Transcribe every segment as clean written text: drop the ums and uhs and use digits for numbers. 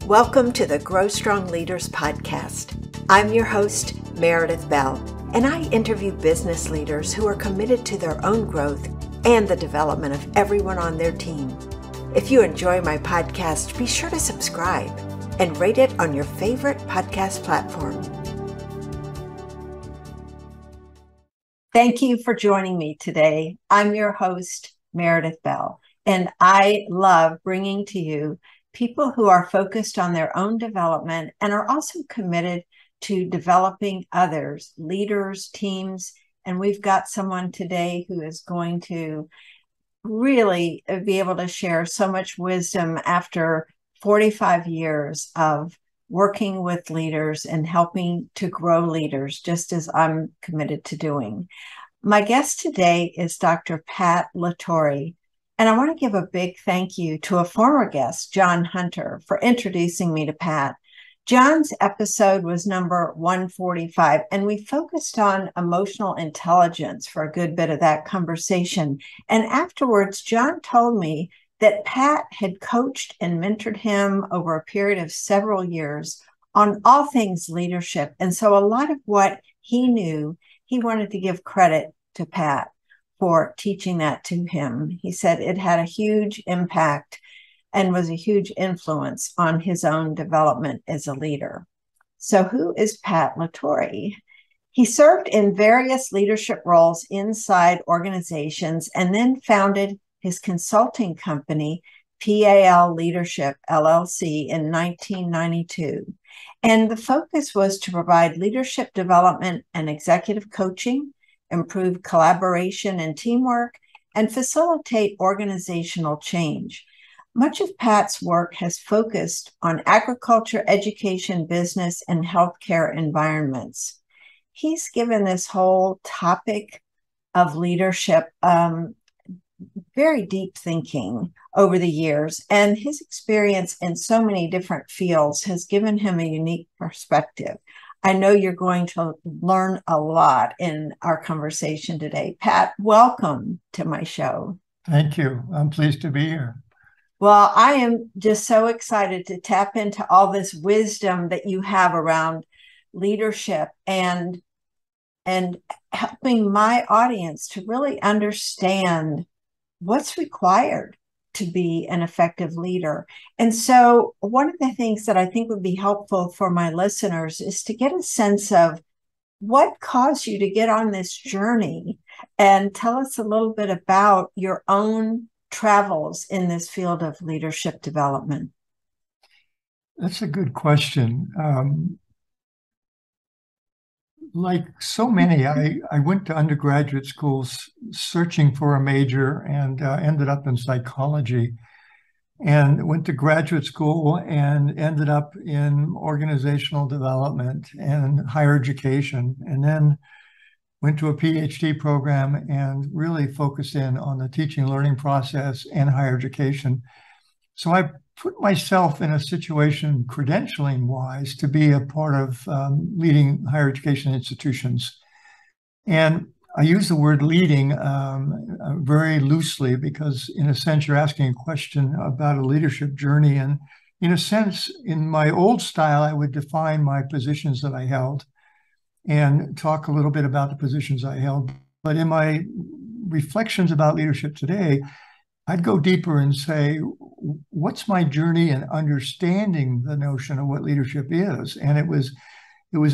Welcome to the Grow Strong Leaders podcast. I'm your host, Meredith Bell, and I interview business leaders who are committed to their own growth and the development of everyone on their team. If you enjoy my podcast, be sure to subscribe and rate it on your favorite podcast platform. Thank you for joining me today. I'm your host, Meredith Bell, and I love bringing to you people who are focused on their own development and are also committed to developing others, leaders, teams. And we've got someone today who is going to really be able to share so much wisdom after 45 years of working with leaders and helping to grow leaders, just as I'm committed to doing. My guest today is Dr. Pat Latorre, and I want to give a big thank you to a former guest, John Hunter, for introducing me to Pat. John's episode was number 145, and we focused on emotional intelligence for a good bit of that conversation. And afterwards, John told me that Pat had coached and mentored him over a period of several years on all things leadership. And so a lot of what he knew, he wanted to give credit to Pat for teaching that to him. He said it had a huge impact and was a huge influence on his own development as a leader. So who is Pat Latorre? He served in various leadership roles inside organizations and then founded his consulting company, P.A.L. Leadership, LLC, in 1992. And the focus was to provide leadership development and executive coaching, improve collaboration and teamwork, and facilitate organizational change. Much of Pat's work has focused on agriculture, education, business, and healthcare environments. He's given this whole topic of leadership very deep thinking over the years, and his experience in so many different fields has given him a unique perspective. I know you're going to learn a lot in our conversation today. Pat, welcome to my show. Thank you. I'm pleased to be here. Well, I am just so excited to tap into all this wisdom that you have around leadership and helping my audience to really understand what's required to be an effective leader. And so one of the things that I think would be helpful for my listeners is to get a sense of what caused you to get on this journey, and tell us a little bit about your own travels in this field of leadership development. That's a good question. Like so many, I went to undergraduate schools searching for a major and ended up in psychology, and went to graduate school and ended up in organizational development and higher education, and then went to a PhD program and really focused in on the teaching and learning process and higher education. So I put myself in a situation, credentialing wise, to be a part of leading higher education institutions. And I use the word leading very loosely because, in a sense, you're asking a question about a leadership journey. And in a sense, in my old style, I would define my positions that I held and talk a little bit about the positions I held. But in my reflections about leadership today, I'd go deeper and say, what's my journey in understanding the notion of what leadership is? And it was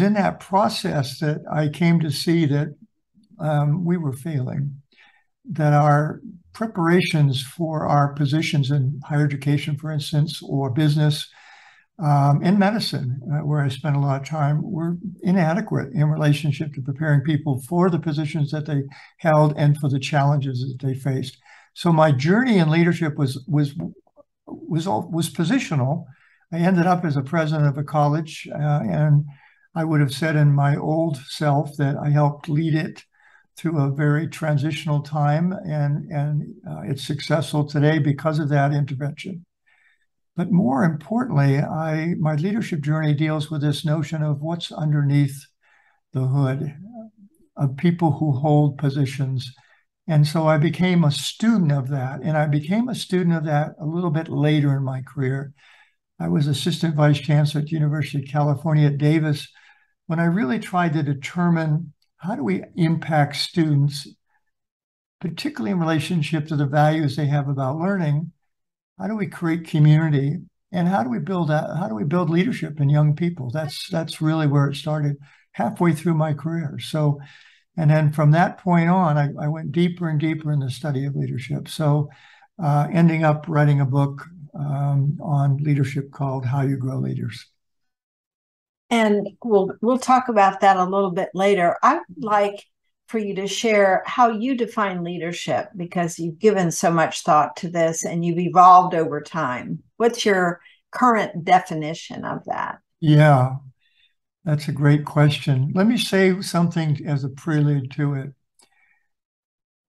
in that process that I came to see that we were failing, that our preparations for our positions in higher education, for instance, or business, in medicine, where I spent a lot of time, were inadequate in relationship to preparing people for the positions that they held and for the challenges that they faced. So my journey in leadership was positional. I ended up as a president of a college, and I would have said in my old self that I helped lead it through a very transitional time, and it's successful today because of that intervention. But more importantly, my leadership journey deals with this notion of what's underneath the hood of people who hold positions. And so I became a student of that. And I became a student of that a little bit later in my career. I was assistant vice chancellor at the University of California at Davis, when I really tried to determine how do we impact students, particularly in relationship to the values they have about learning. How do we create community, and how do we build leadership in young people? That's really where it started halfway through my career. So, and then from that point on, I went deeper and deeper in the study of leadership. So, ending up writing a book on leadership called How You Grow Leaders. And we'll talk about that a little bit later. I would like for you to share how you define leadership, because you've given so much thought to this and you've evolved over time. What's your current definition of that? Yeah, that's a great question. Let me say something as a prelude to it.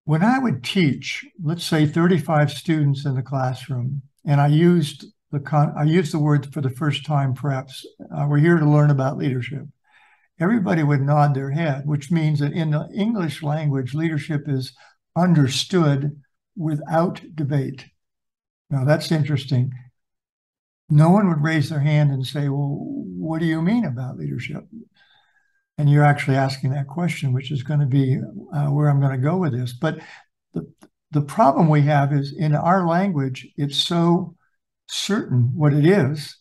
When I would teach, let's say 35 students in the classroom, and I used the word for the first time, perhaps, we're here to learn about leadership. Everybody would nod their head, which means that in the English language, leadership is understood without debate. Now, that's interesting. No one would raise their hand and say, well, what do you mean about leadership? And you're actually asking that question, which is going to be where I'm going to go with this. But the problem we have is in our language, it's so certain what it is,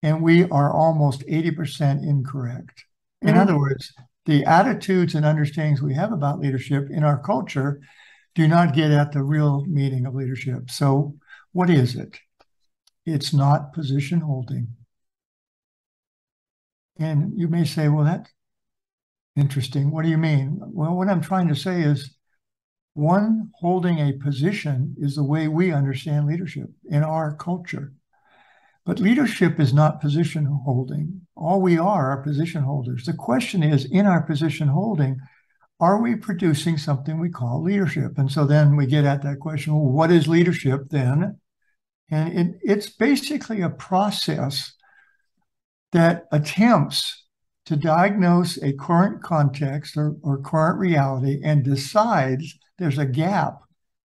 and we are almost 80% incorrect. In other words, the attitudes and understandings we have about leadership in our culture do not get at the real meaning of leadership. So what is it? It's not position holding. And you may say, well, that's interesting. What do you mean? Well, what I'm trying to say is, one, holding a position is the way we understand leadership in our culture. But leadership is not position holding. All we are position holders. The question is, in our position holding, are we producing something we call leadership? And so then we get at that question, well, what is leadership then? And it's basically a process that attempts to diagnose a current context or current reality and decides there's a gap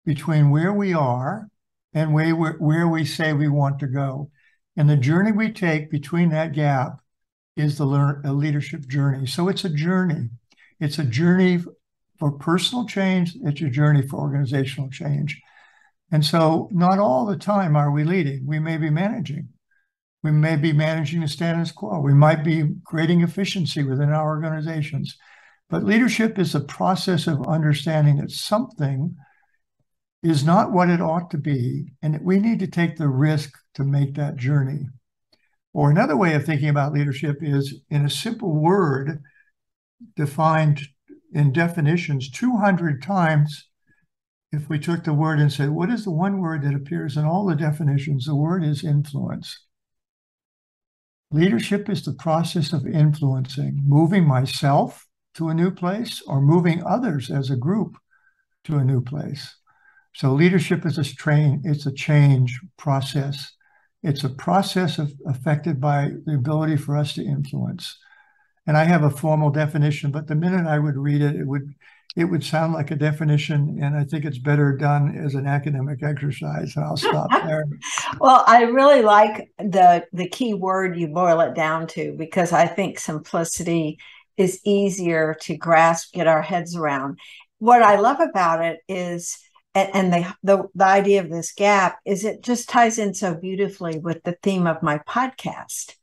between where we are and where we say we want to go. And the journey we take between that gap is a leadership journey. So it's a journey. It's a journey for personal change. It's a journey for organizational change. And so not all the time are we leading. We may be managing. We may be managing the status quo. We might be creating efficiency within our organizations. But leadership is a process of understanding that something is not what it ought to be, and that we need to take the risk to make that journey. Or another way of thinking about leadership is, in a simple word defined in definitions 200 times, if we took the word and said, what is the one word that appears in all the definitions? The word is influence. Leadership is the process of influencing, moving myself to a new place or moving others as a group to a new place. So leadership is it's a change process. It's a process affected by the ability for us to influence. And I have a formal definition, but the minute I would read it, it would sound like a definition, and I think it's better done as an academic exercise. And I'll stop there. Well, I really like the key word you boil it down to, because I think simplicity is easier to grasp, get our heads around. What I love about it is, and the idea of this gap is, it just ties in so beautifully with the theme of my podcast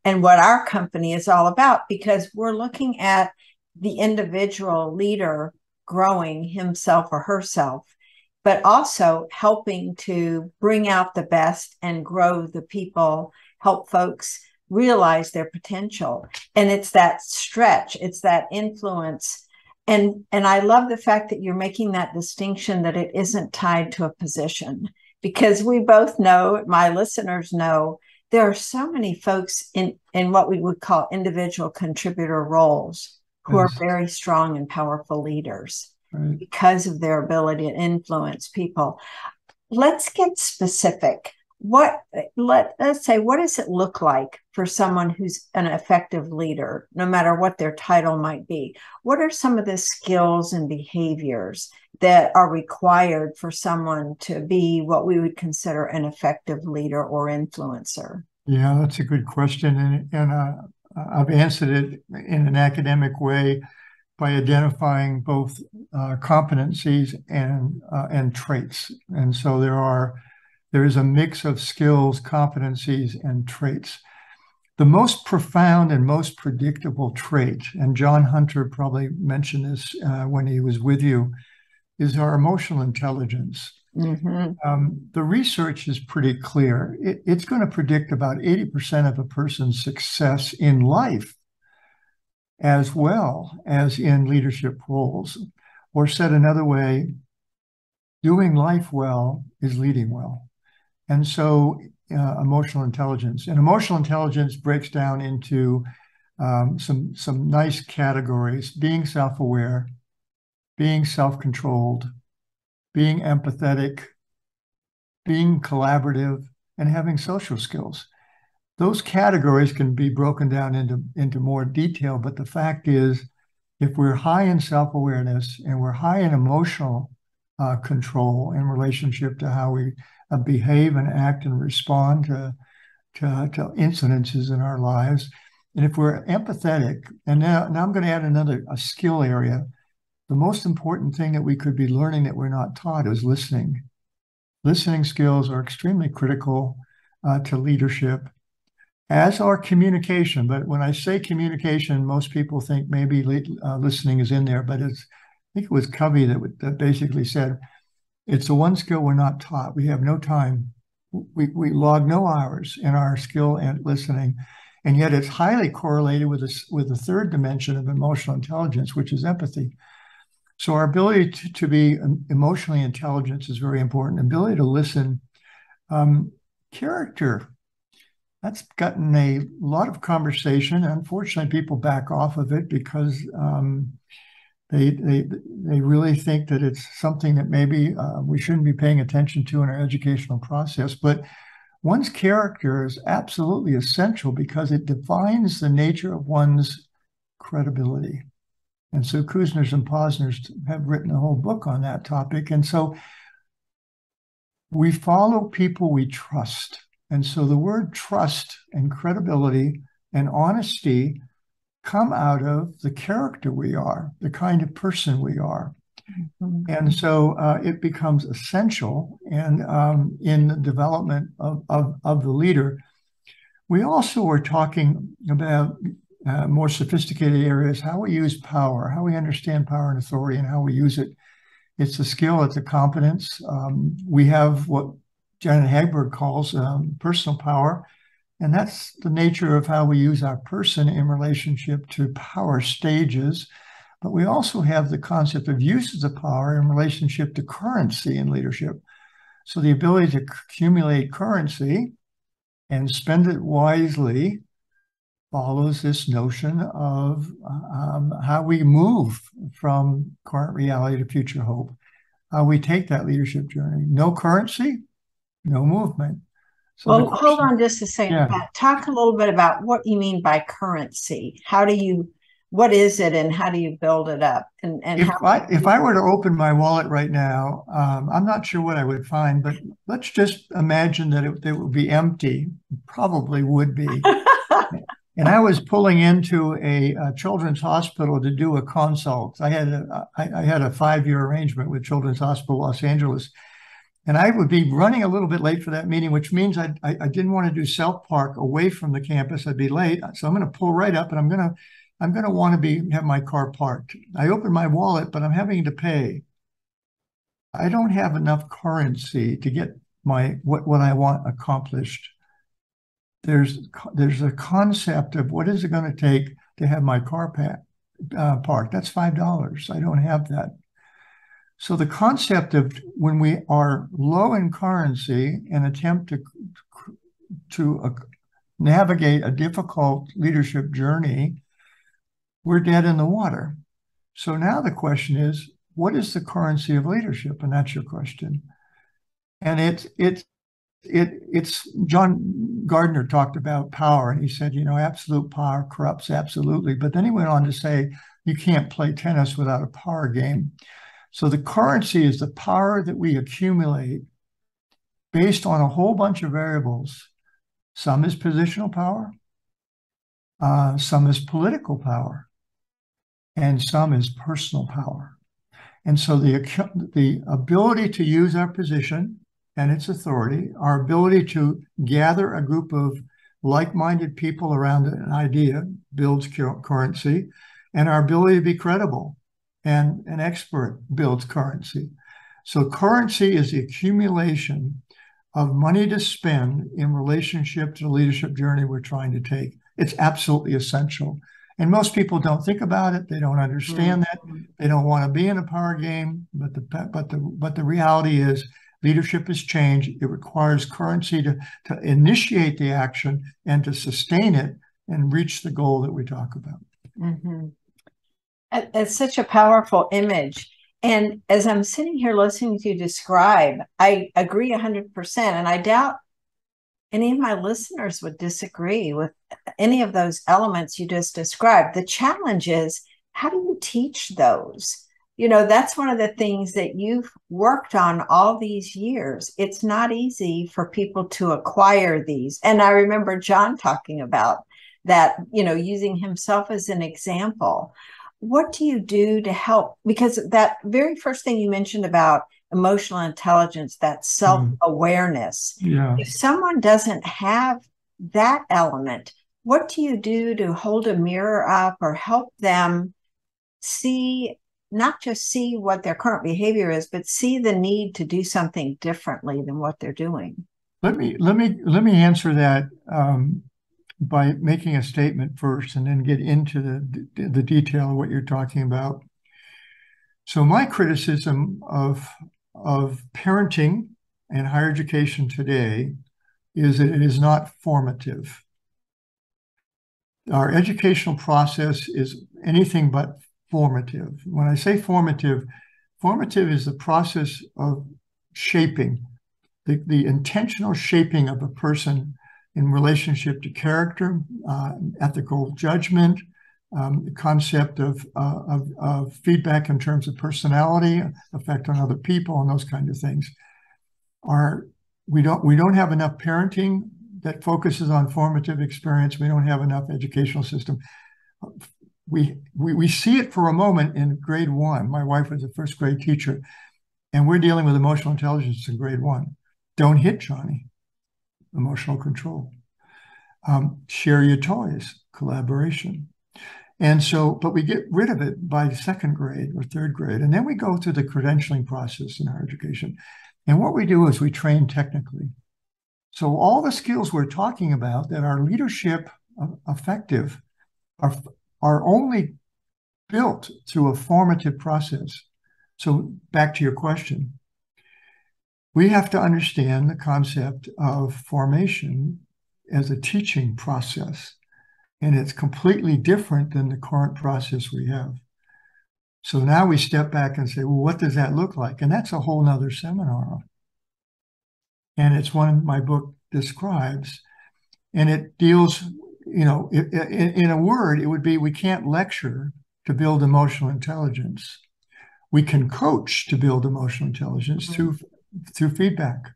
and what our company is all about, because we're looking at the individual leader growing himself or herself, but also helping to bring out the best and grow the people, help folks realize their potential. And it's that stretch, it's that influence. And I love the fact that you're making that distinction, that it isn't tied to a position, because we both know, my listeners know, there are so many folks in what we would call individual contributor roles who are very strong and powerful leaders because of their ability to influence people. Let's get specific. Let's say, what does it look like for someone who's an effective leader, no matter what their title might be? What are some of the skills and behaviors that are required for someone to be what we would consider an effective leader or influencer? Yeah, that's a good question. I've answered it in an academic way by identifying both competencies and traits. And so there is a mix of skills, competencies, and traits. The most profound and most predictable trait, and John Hunter probably mentioned this when he was with you, is our emotional intelligence. Mm-hmm. The research is pretty clear. It's going to predict about 80% of a person's success in life, as well as in leadership roles. Or said another way, doing life well is leading well. And so emotional intelligence. And emotional intelligence breaks down into some nice categories: being self-aware, being self-controlled, being empathetic, being collaborative, and having social skills. Those categories can be broken down into more detail, but the fact is, if we're high in self-awareness and we're high in emotional control in relationship to how we behave and act and respond to incidences in our lives, and if we're empathetic, and now I'm going to add a skill area. The most important thing that we could be learning that we're not taught is listening. Listening skills are extremely critical to leadership, as are communication. But when I say communication, most people think maybe listening is in there, but I think it was Covey that basically said, it's the one skill we're not taught. We have no time. We log no hours in our skill and listening. And yet it's highly correlated with the third dimension of emotional intelligence, which is empathy. So our ability to be emotionally intelligent is very important. Ability to listen. Character. That's gotten a lot of conversation. Unfortunately, people back off of it because they really think that it's something that maybe we shouldn't be paying attention to in our educational process. But one's character is absolutely essential because it defines the nature of one's credibility. And so Kuzners and Posners have written a whole book on that topic. And so we follow people we trust. And so the word trust and credibility and honesty come out of the character we are, the kind of person we are. Mm-hmm. And so it becomes essential in the development of the leader. We also are talking about more sophisticated areas, how we use power, how we understand power and authority, and how we use it. It's a skill, it's a competence. We have what Janet Hagberg calls personal power, and that's the nature of how we use our person in relationship to power stages. But we also have the concept of uses of power in relationship to currency in leadership. So the ability to accumulate currency and spend it wisely follows this notion of how we move from current reality to future hope, how we take that leadership journey. No currency, no movement. So well, hold on just a second. Yeah. Pat, talk a little bit about what you mean by currency. What is it and how do you build it up? And if I were to open my wallet right now, I'm not sure what I would find, but let's just imagine that it would be empty. Probably would be. And I was pulling into a children's hospital to do a consult. I had a 5-year arrangement with Children's Hospital Los Angeles, and I would be running a little bit late for that meeting, which means I didn't want to do self-park away from the campus. I'd be late, so I'm going to pull right up, and I'm going to want to have my car parked. I open my wallet, but I'm having to pay. I don't have enough currency to get what I want accomplished. There's a concept of what is it going to take to have my car parked. That's $5. I don't have that. So the concept of when we are low in currency and attempt to navigate a difficult leadership journey, we're dead in the water. So now the question is, what is the currency of leadership? And that's your question. And it's John Gardner talked about power, and he said, absolute power corrupts absolutely. But then he went on to say, you can't play tennis without a power game. So the currency is the power that we accumulate based on a whole bunch of variables Some is positional power, some is political power, and some is personal power. And so the ability to use our position and its authority, our ability to gather a group of like-minded people around an idea builds currency, and our ability to be credible and an expert builds currency. So currency is the accumulation of money to spend in relationship to the leadership journey we're trying to take. It's absolutely essential. And most people don't think about it. They don't understand that. They don't want to be in a power game. But the reality is leadership is change. It requires currency to initiate the action and to sustain it and reach the goal that we talk about. Mm-hmm. It's such a powerful image. And as I'm sitting here listening to you describe, I agree 100%. And I doubt any of my listeners would disagree with any of those elements you just described. The challenge is, how do you teach those? You know, that's one of the things that you've worked on all these years. It's not easy for people to acquire these. And I remember John talking about that, you know, using himself as an example. What do you do to help? Because that very first thing you mentioned about emotional intelligence, that self-awareness, if someone doesn't have that element, what do you do to hold a mirror up or help them see, not just see what their current behavior is, but see the need to do something differently than what they're doing? Let me answer that by making a statement first, and then get into the detail of what you're talking about. So my criticism of parenting and higher education today is that it is not formative. Our educational process is anything but formative. When I say formative, formative is the process of shaping, the intentional shaping of a person in relationship to character, ethical judgment, the concept of feedback in terms of personality, effect on other people, and those kind of things. We don't have enough parenting that focuses on formative experience. We don't have enough educational system. We see it for a moment in grade 1. My wife was a first grade teacher, and we're dealing with emotional intelligence in grade 1. Don't hit Johnny. Emotional control. Share your toys, collaboration. And so, but we get rid of it by second grade or third grade. And then we go through the credentialing process in higher education. And what we do is we train technically. So all the skills we're talking about that are leadership effective are only built through a formative process. So back to your question, we have to understand the concept of formation as a teaching process. And it's completely different than the current process we have. So now we step back and say, well, what does that look like? And that's a whole nother seminar. And it's one my book describes. And it deals, you know, in a word, it would be, we can't lecture to build emotional intelligence. We can coach to build emotional intelligence through feedback.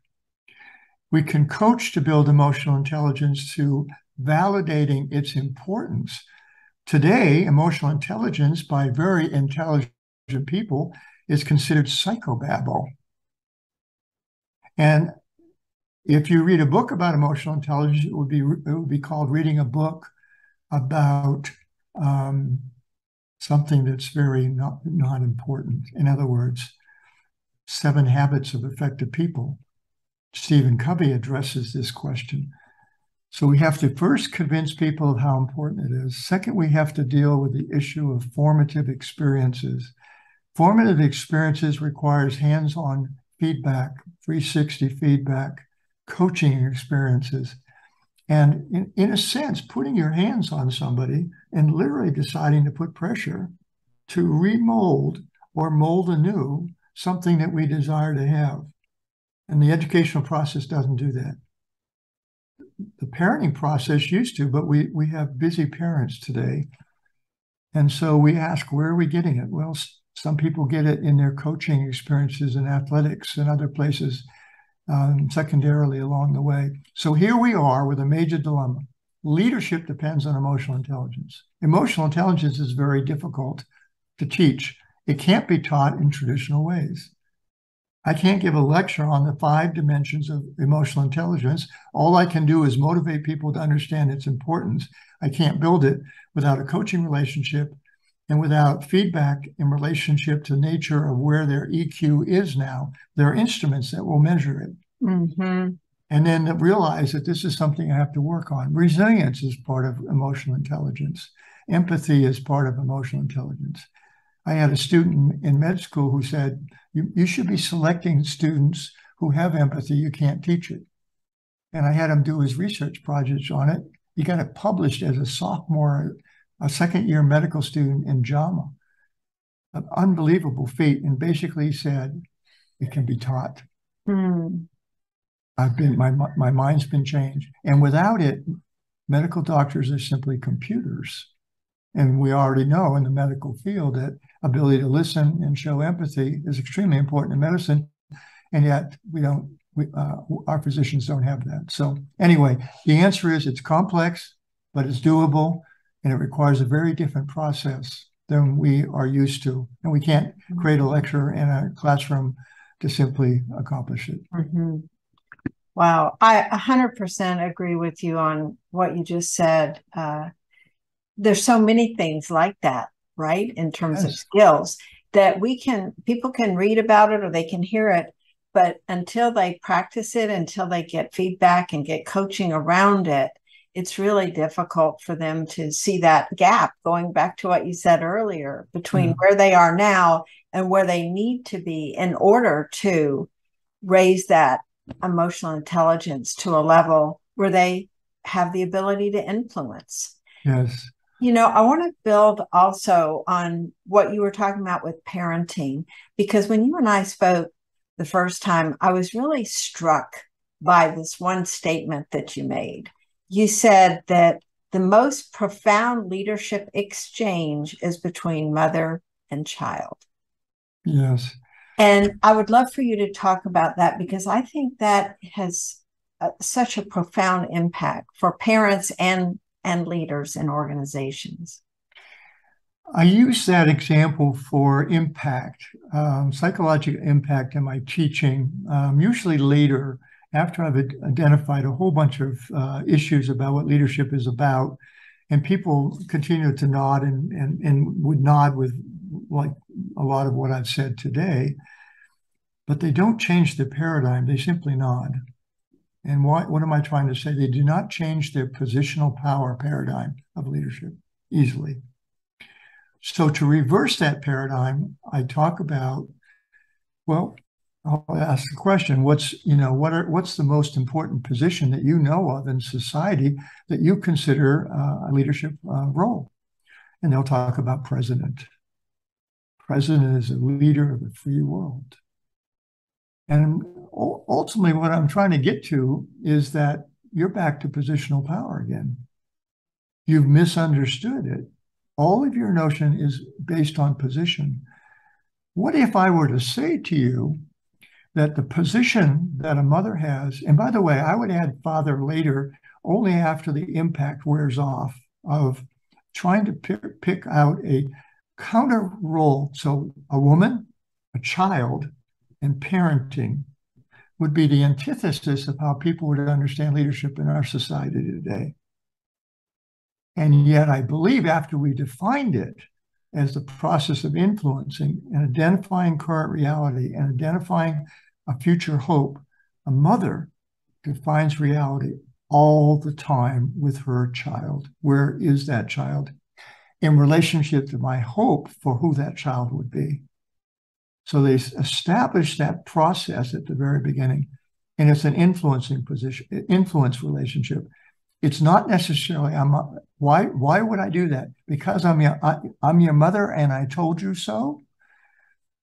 We can coach to build emotional intelligence through validating its importance. Today, emotional intelligence by very intelligent people is considered psychobabble. And if you read a book about emotional intelligence, it would be called reading a book about something that's very not important. In other words, 7 Habits of Effective People. Stephen Covey addresses this question. So we have to first convince people of how important it is. Second, we have to deal with the issue of formative experiences. Formative experiences requires hands-on feedback, 360 feedback, coaching experiences. And in a sense, putting your hands on somebody and literally deciding to put pressure to remold or mold anew something that we desire to have. And the educational process doesn't do that. The parenting process used to, but we have busy parents today. And so we ask, where are we getting it? Well, some people get it in their coaching experiences in athletics and other places. secondarily along the way. So here we are with a major dilemma. Leadership depends on emotional intelligence. Emotional intelligence is very difficult to teach. It can't be taught in traditional ways. I can't give a lecture on the 5 dimensions of emotional intelligence. All I can do is motivate people to understand its importance. I can't build it without a coaching relationship and without feedback in relationship to nature of where their EQ is now. There are instruments that will measure it. Mm-hmm. And then realize that this is something I have to work on. Resilience is part of emotional intelligence. Empathy is part of emotional intelligence. I had a student in med school who said, you should be selecting students who have empathy. You can't teach it. And I had him do his research projects on it. He got it published as a sophomore, a second-year medical student in JAMA. An unbelievable feat. And basically said, it can be taught. Mm. My mind's been changed. And without it, medical doctors are simply computers. And we already know in the medical field that ability to listen and show empathy is extremely important in medicine. And yet our physicians don't have that. So anyway, the answer is it's complex, but it's doable. And it requires a very different process than we are used to. And we can't create a lecture in a classroom to simply accomplish it. Mm-hmm. Wow. I 100% agree with you on what you just said. There's so many things like that, right? In terms of skills that people can read about it or they can hear it, but until they practice it, until they get feedback and get coaching around it, it's really difficult for them to see that gap, going back to what you said earlier, between where they are now and where they need to be in order to raise that emotional intelligence to a level where they have the ability to influence. Yes. I want to build also on what you were talking about with parenting, because when you and I spoke the first time, I was really struck by this one statement that you made. You said that the most profound leadership exchange is between mother and child. Yes. And I would love for you to talk about that, because I think that has such a profound impact for parents and leaders in organizations. I use that example for impact, psychological impact in my teaching, usually later after I've identified a whole bunch of issues about what leadership is about, and people continue to nod and would nod with like a lot of what I've said today, but they don't change their paradigm, they simply nod. And what am I trying to say? They do not change their positional power paradigm of leadership easily. So to reverse that paradigm, I talk about, well, I'll ask the question, what's the most important position that you know of in society that you consider a leadership role? And they'll talk about president. President is a leader of the free world. And ultimately, what I'm trying to get to is that you're back to positional power again. You've misunderstood it. All of your notion is based on position. What if I were to say to you that the position that a mother has, and by the way, I would add father later, only after the impact wears off of trying to pick out a counter role. So a woman, a child, and parenting would be the antithesis of how people would understand leadership in our society today. And yet I believe after we defined it as the process of influencing and identifying current reality and identifying a future hope, a mother defines reality all the time with her child. Where is that child in relationship to my hope for who that child would be? So they establish that process at the very beginning, and it's an influencing position, influence relationship. It's not necessarily why would I do that? Because I'm your mother and I told you so.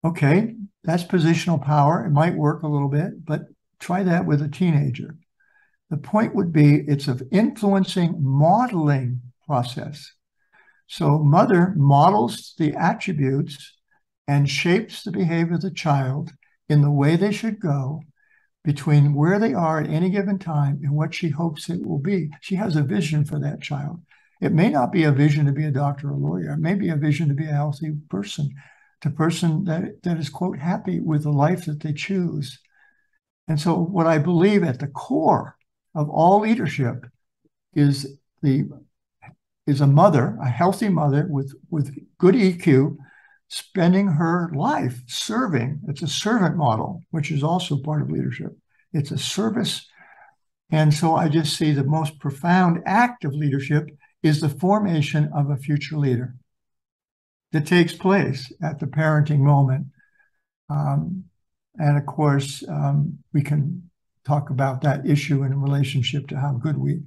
Okay, that's positional power. It might work a little bit, but try that with a teenager. The point would be it's an influencing modeling process. So mother models the attributes and shapes the behavior of the child in the way they should go, between where they are at any given time and what she hopes it will be. She has a vision for that child. It may not be a vision to be a doctor or a lawyer. It may be a vision to be a healthy person, to a person that is, quote, happy with the life that they choose. And so what I believe at the core of all leadership is a mother, a healthy mother with good EQ, spending her life serving. It's a servant model, which is also part of leadership. It's a service. And so I just see the most profound act of leadership is the formation of a future leader that takes place at the parenting moment. And of course, we can talk about that issue in relationship to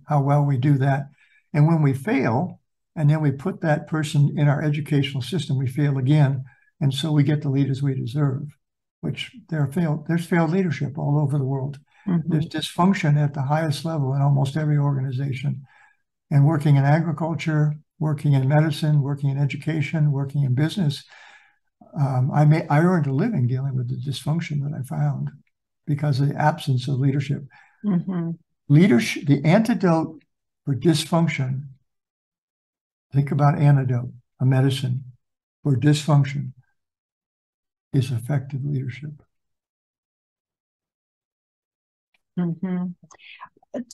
how well we do that. And when we fail, and then we put that person in our educational system, we fail again. And so we get the leaders we deserve, which there's failed leadership all over the world. Mm-hmm. There's dysfunction at the highest level in almost every organization. And working in agriculture, working in medicine, working in education, working in business, I earned a living dealing with the dysfunction that I found because of the absence of leadership. Mm-hmm. Leadership, the antidote for dysfunction, think about antidote, a medicine for dysfunction, is effective leadership. Mm-hmm.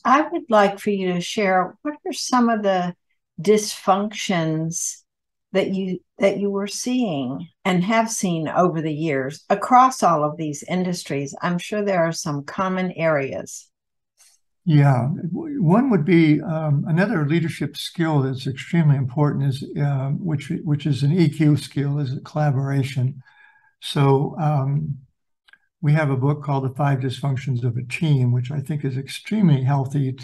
I would like for you to share what are some of the dysfunctions that you were seeing and have seen over the years across all of these industries. I'm sure there are some common areas. Yeah, one would be another leadership skill that's extremely important is which is an EQ skill, is collaboration. So we have a book called The 5 Dysfunctions of a Team, which I think is extremely healthy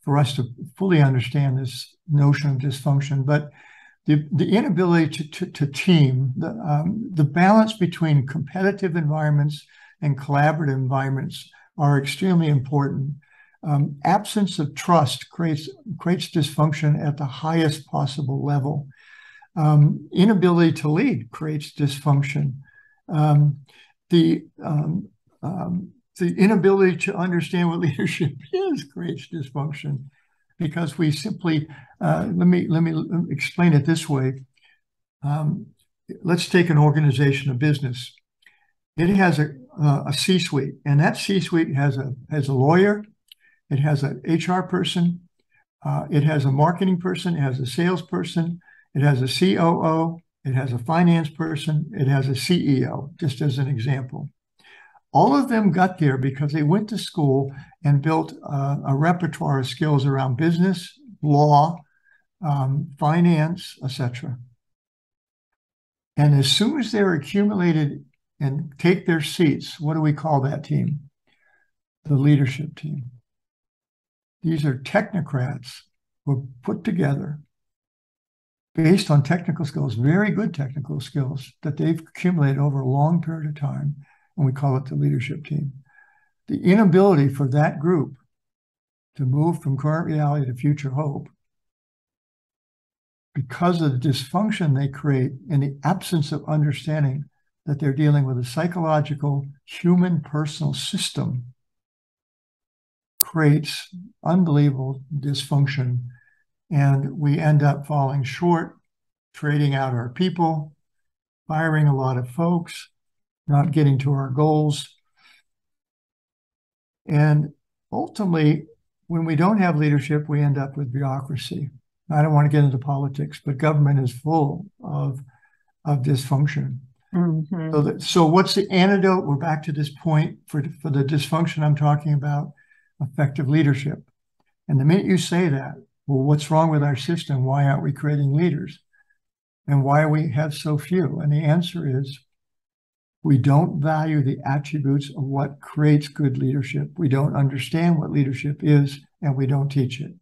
for us to fully understand this notion of dysfunction. But the inability to team, the balance between competitive environments and collaborative environments are extremely important. Absence of trust creates dysfunction at the highest possible level. Inability to lead creates dysfunction. The inability to understand what leadership is creates dysfunction, because we simply let me explain it this way. Let's take an organization, a business. It has a C-suite, and that C-suite has a lawyer. It has an HR person, it has a marketing person, it has a salesperson, it has a COO, it has a finance person, it has a CEO, just as an example. All of them got there because they went to school and built a repertoire of skills around business, law, finance, etc. And as soon as they're accumulated and take their seats, what do we call that team? The leadership team. These are technocrats who are put together based on technical skills, very good technical skills that they've accumulated over a long period of time, and we call it the leadership team. The inability for that group to move from current reality to future hope, because of the dysfunction they create in the absence of understanding that they're dealing with a psychological, human, personal system, creates unbelievable dysfunction, and we end up falling short, trading out our people, firing a lot of folks, not getting to our goals. And ultimately, when we don't have leadership, we end up with bureaucracy. I don't want to get into politics, but government is full of dysfunction. Mm-hmm. So what's the antidote? We're back to this point for the dysfunction I'm talking about. Effective leadership. And the minute you say that, well, what's wrong with our system? Why aren't we creating leaders? And why we have so few? And the answer is we don't value the attributes of what creates good leadership. We don't understand what leadership is, and we don't teach it.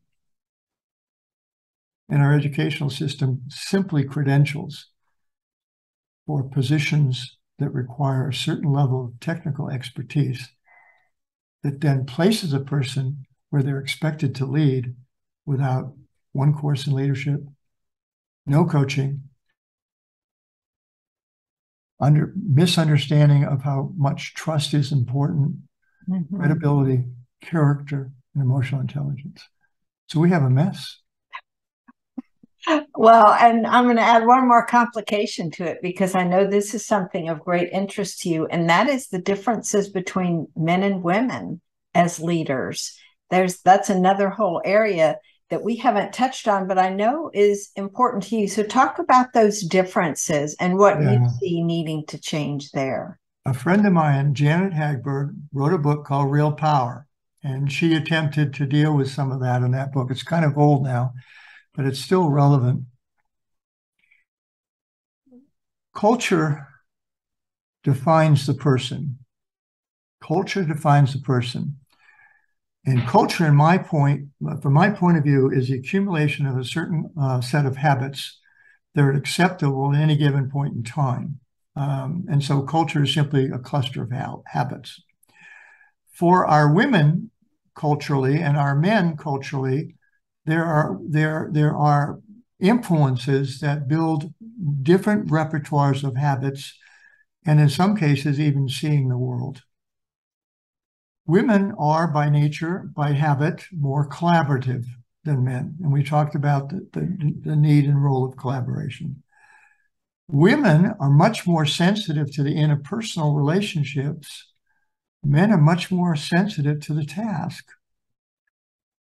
And our educational system simply credentials for positions that require a certain level of technical expertise that then places a person where they're expected to lead without one course in leadership, no coaching, misunderstanding of how much trust is important, credibility, character, and emotional intelligence. So we have a mess. Well, and I'm going to add one more complication to it, because I know this is something of great interest to you, and that is the differences between men and women as leaders. That's another whole area that we haven't touched on, but I know is important to you. So talk about those differences and what you see needing to change there. A friend of mine, Janet Hagberg, wrote a book called Real Power, and she attempted to deal with some of that in that book. It's kind of old now, but it's still relevant. Culture defines the person. Culture defines the person. And culture, from my point of view, is the accumulation of a certain set of habits that are acceptable at any given point in time. And so culture is simply a cluster of habits. For our women culturally and our men culturally, there are influences that build different repertoires of habits, and in some cases, even seeing the world. Women are by nature, by habit, more collaborative than men. And we talked about the need and role of collaboration. Women are much more sensitive to the interpersonal relationships. Men are much more sensitive to the task.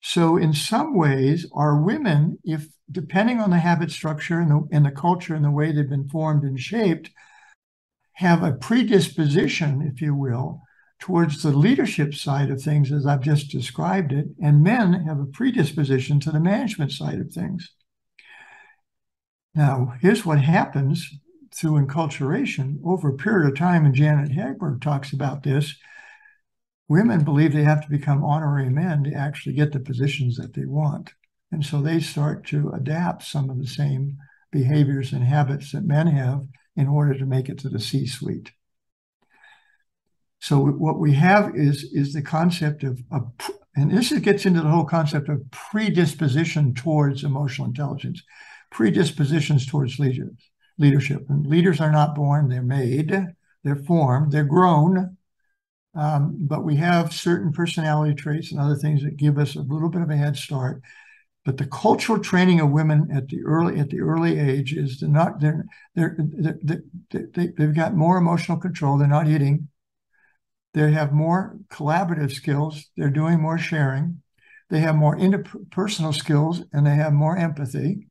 So in some ways, our women, if depending on the habit structure and the culture and the way they've been formed and shaped, have a predisposition, if you will, towards the leadership side of things, as I've just described it, and men have a predisposition to the management side of things. Now, here's what happens through enculturation over a period of time, and Janet Hagberg talks about this. Women believe they have to become honorary men to actually get the positions that they want. And so they start to adapt some of the same behaviors and habits that men have in order to make it to the C-suite. So what we have is the concept of, and this gets into the whole concept of predisposition towards emotional intelligence, predispositions towards leadership. And leaders are not born, they're made, they're formed, they're grown. But we have certain personality traits and other things that give us a little bit of a head start. But the cultural training of women at the early age is they've got more emotional control. They're not eating. They have more collaborative skills. They're doing more sharing. They have more interpersonal skills, and they have more empathy.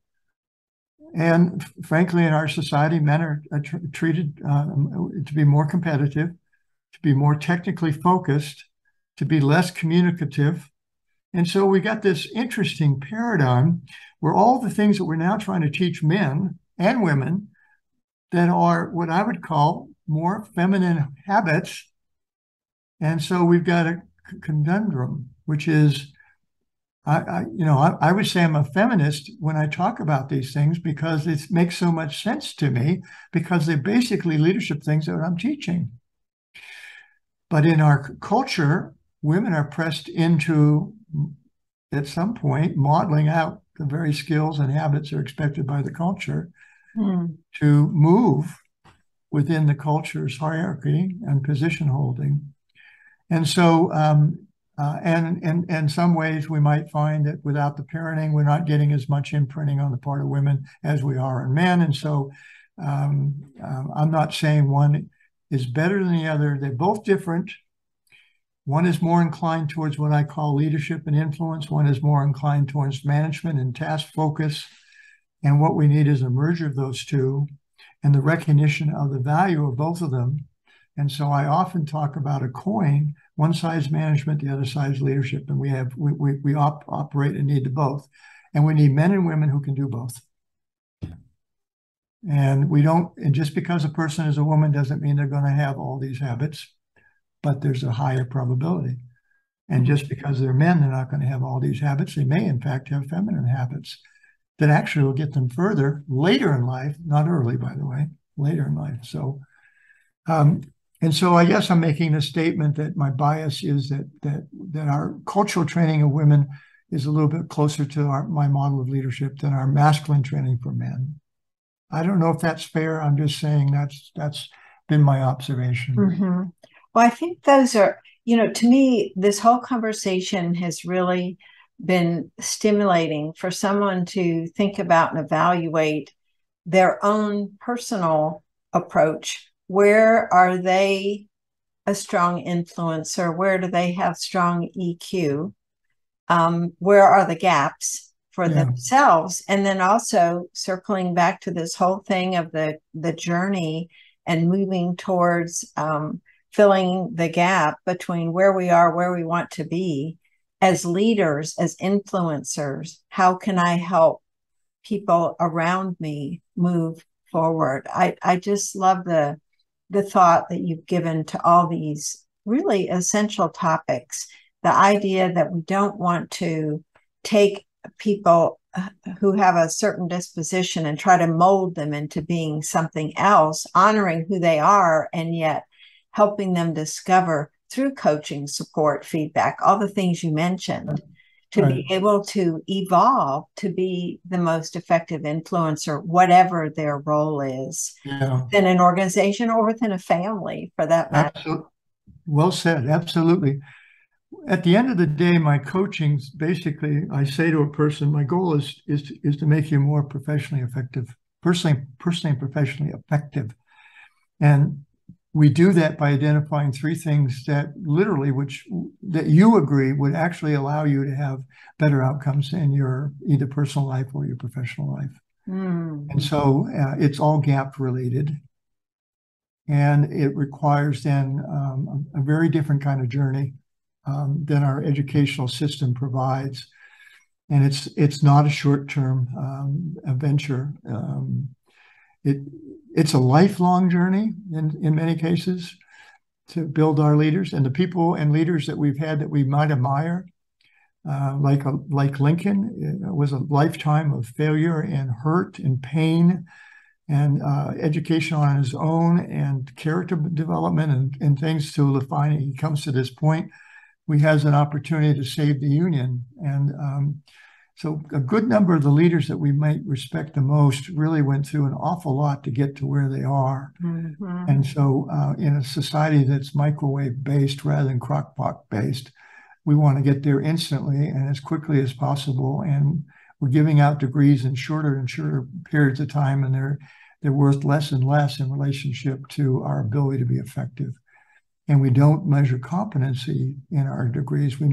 And frankly, in our society, men are treated to be more competitive, to be more technically focused, to be less communicative. And so we got this interesting paradigm where all the things that we're now trying to teach men and women that are what I would call more feminine habits. And so we've got a conundrum, which is, I would say I'm a feminist when I talk about these things because it makes so much sense to me, because they're basically leadership things that I'm teaching. But in our culture, women are pressed into, at some point, modeling out the very skills and habits that are expected by the culture to move within the culture's hierarchy and position holding. And so, and in some ways, we might find that without the parenting, we're not getting as much imprinting on the part of women as we are in men. And so I'm not saying one is better than the other. They're both different. One is more inclined towards what I call leadership and influence. One is more inclined towards management and task focus. And what we need is a merger of those two and the recognition of the value of both of them. And so I often talk about a coin, one side's management, the other side's leadership. And we operate and need the both. And we need men and women who can do both. And just because a person is a woman doesn't mean they're going to have all these habits, but there's a higher probability. And just because they're men, they're not going to have all these habits. They may, in fact, have feminine habits that actually will get them further later in life, not early, by the way, later in life. So, and so I guess I'm making the statement that my bias is that our cultural training of women is a little bit closer to my model of leadership than our masculine training for men. I don't know if that's fair. I'm just saying that's been my observation. Mm-hmm. Well, I think those are To me, this whole conversation has really been stimulating for someone to think about and evaluate their own personal approach. Where are they a strong influencer? Where do they have strong EQ? Where are the gaps for themselves? And then also circling back to this whole thing of the journey and moving towards filling the gap between where we are, where we want to be as leaders, as influencers. How can I help people around me move forward? I just love the thought that you've given to all these really essential topics. The idea that we don't want to take people who have a certain disposition and try to mold them into being something else, honoring who they are, and yet helping them discover through coaching, support, feedback, all the things you mentioned, to be able to evolve to be the most effective influencer, whatever their role is within an organization or within a family, for that matter. Absolutely. Well said. Absolutely. At the end of the day, my coaching, basically, I say to a person, my goal is to make you more professionally effective, personally and professionally effective. And we do that by identifying three things that literally, that you agree would actually allow you to have better outcomes in your either personal life or your professional life. And so it's all gap related. And it requires then a very different kind of journey than our educational system provides. And it's not a short-term venture. It's a lifelong journey in many cases to build our leaders, and the people and leaders that we've had that we might admire, like Lincoln. It was a lifetime of failure and hurt and pain and education on his own and character development and things to find he comes to this point where he has an opportunity to save the Union. And so a good number of the leaders that we might respect the most really went through an awful lot to get to where they are. And so in a society that's microwave-based rather than crock-pot-based, we want to get there instantly and as quickly as possible. And we're giving out degrees in shorter and shorter periods of time, and they're worth less and less in relationship to our ability to be effective. And we don't measure competency in our degrees. We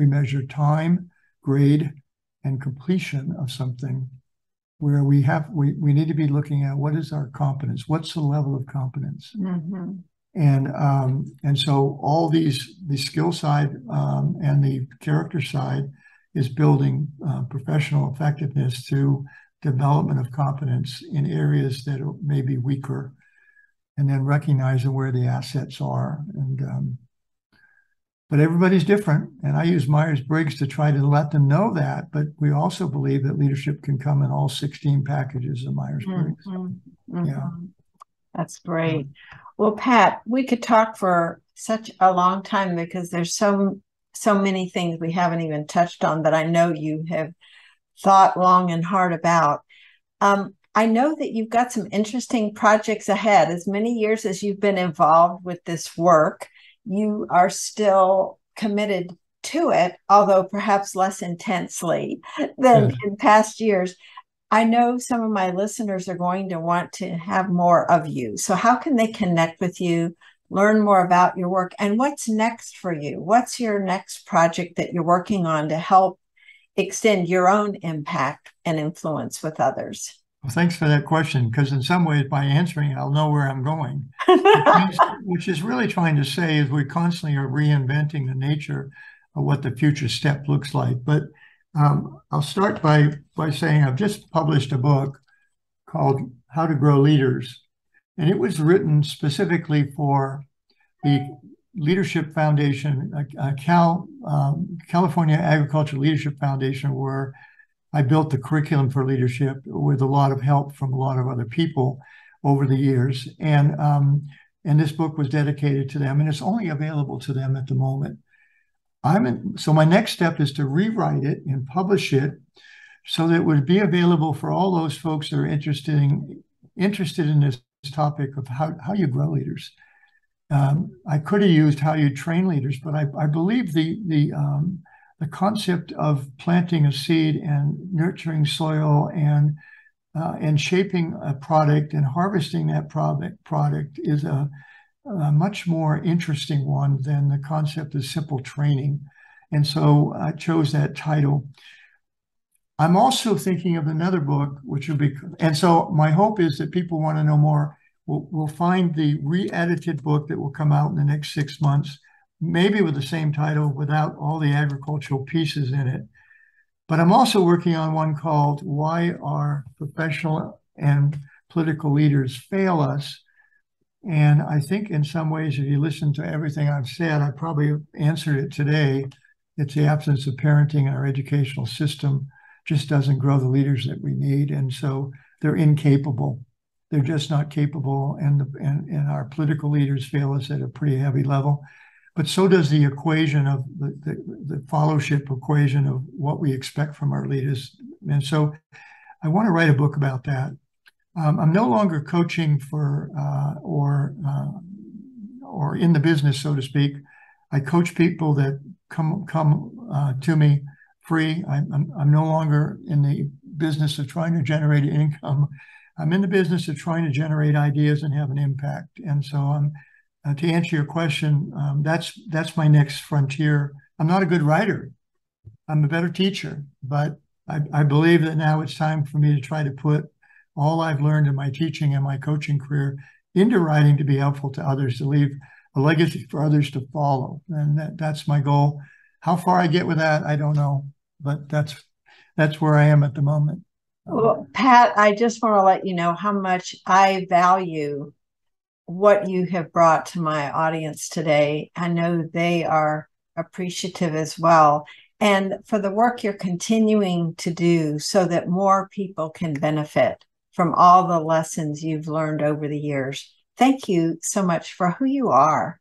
measure time, grade, and completion of something, where we need to be looking at what is our competence, what's the level of competence, and so all the skill side and the character side is building professional effectiveness through development of competence in areas that may be weaker, and then recognizing where the assets are. And but everybody's different, and I use Myers-Briggs to try to let them know that. But we also believe that leadership can come in all 16 packages of Myers-Briggs. Yeah, that's great. Well, Pat, we could talk for such a long time because there's so many things we haven't even touched on that I know you have thought long and hard about. I know that you've got some interesting projects ahead. As many years as you've been involved with this work, you are still committed to it, although perhaps less intensely than in past years. I know some of my listeners are going to want to have more of you. So how can they connect with you, learn more about your work, and what's next for you? What's your next project that you're working on to help extend your own impact and influence with others? Well, thanks for that question, because in some ways, by answering it, I'll know where I'm going, which is really trying to say is we constantly are reinventing the nature of what the future step looks like. But I'll start by saying I've just published a book called How to Grow Leaders, and it was written specifically for the Leadership Foundation, California Agricultural Leadership Foundation, where I built the curriculum for leadership with a lot of help from a lot of other people over the years. And this book was dedicated to them, and it's only available to them at the moment. So my next step is to rewrite it and publish it so that it would be available for all those folks that are interested in this topic of how you grow leaders. I could have used how you train leaders, but I believe the concept of planting a seed and nurturing soil and shaping a product and harvesting that product is a much more interesting one than the concept of simple training. And so I chose that title. I'm also thinking of another book, which will be, and so my hope is that people want to know more. We'll find the re-edited book that will come out in the next 6 months, maybe with the same title without all the agricultural pieces in it. But I'm also working on one called Why Our Professional and Political Leaders Fail Us. And I think in some ways, if you listen to everything I've said, I probably answered it today. It's the absence of parenting in our educational system just doesn't grow the leaders that we need. And so they're incapable. They're just not capable. And our political leaders fail us at a pretty heavy level. But so does the equation of the fellowship equation of what we expect from our leaders. And so I want to write a book about that. I'm no longer coaching for or in the business, so to speak. I coach people that come to me free. I'm no longer in the business of trying to generate income. I'm in the business of trying to generate ideas and have an impact. And so to answer your question, that's my next frontier. I'm not a good writer. I'm a better teacher, but I believe that now it's time for me to try to put all I've learned in my teaching and my coaching career into writing to be helpful to others, to leave a legacy for others to follow. And that's my goal. How far I get with that, I don't know, but that's where I am at the moment. Well, Pat, I just want to let you know how much I value what you have brought to my audience today. I know they are appreciative as well. And for the work you're continuing to do so that more people can benefit from all the lessons you've learned over the years. Thank you so much for who you are,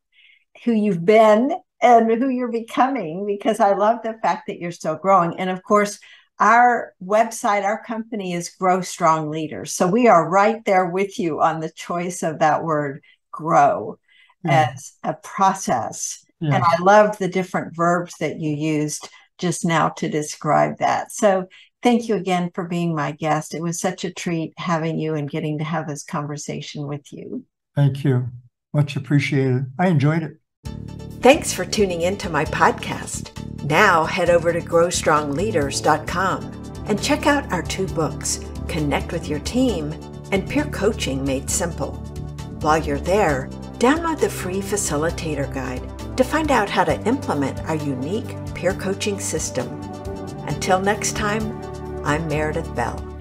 who you've been, and who you're becoming, because I love the fact that you're still growing. And of course, our website, our company is Grow Strong Leaders. So we are right there with you on the choice of that word grow as a process. Yes. And I love the different verbs that you used just now to describe that. So thank you again for being my guest. It was such a treat having you and getting to have this conversation with you. Thank you. Much appreciated. I enjoyed it. Thanks for tuning into my podcast. Now head over to growstrongleaders.com and check out our 2 books, Connect with Your Team and Peer Coaching Made Simple. While you're there, download the free Facilitator Guide to find out how to implement our unique peer coaching system. Until next time, I'm Meredith Bell.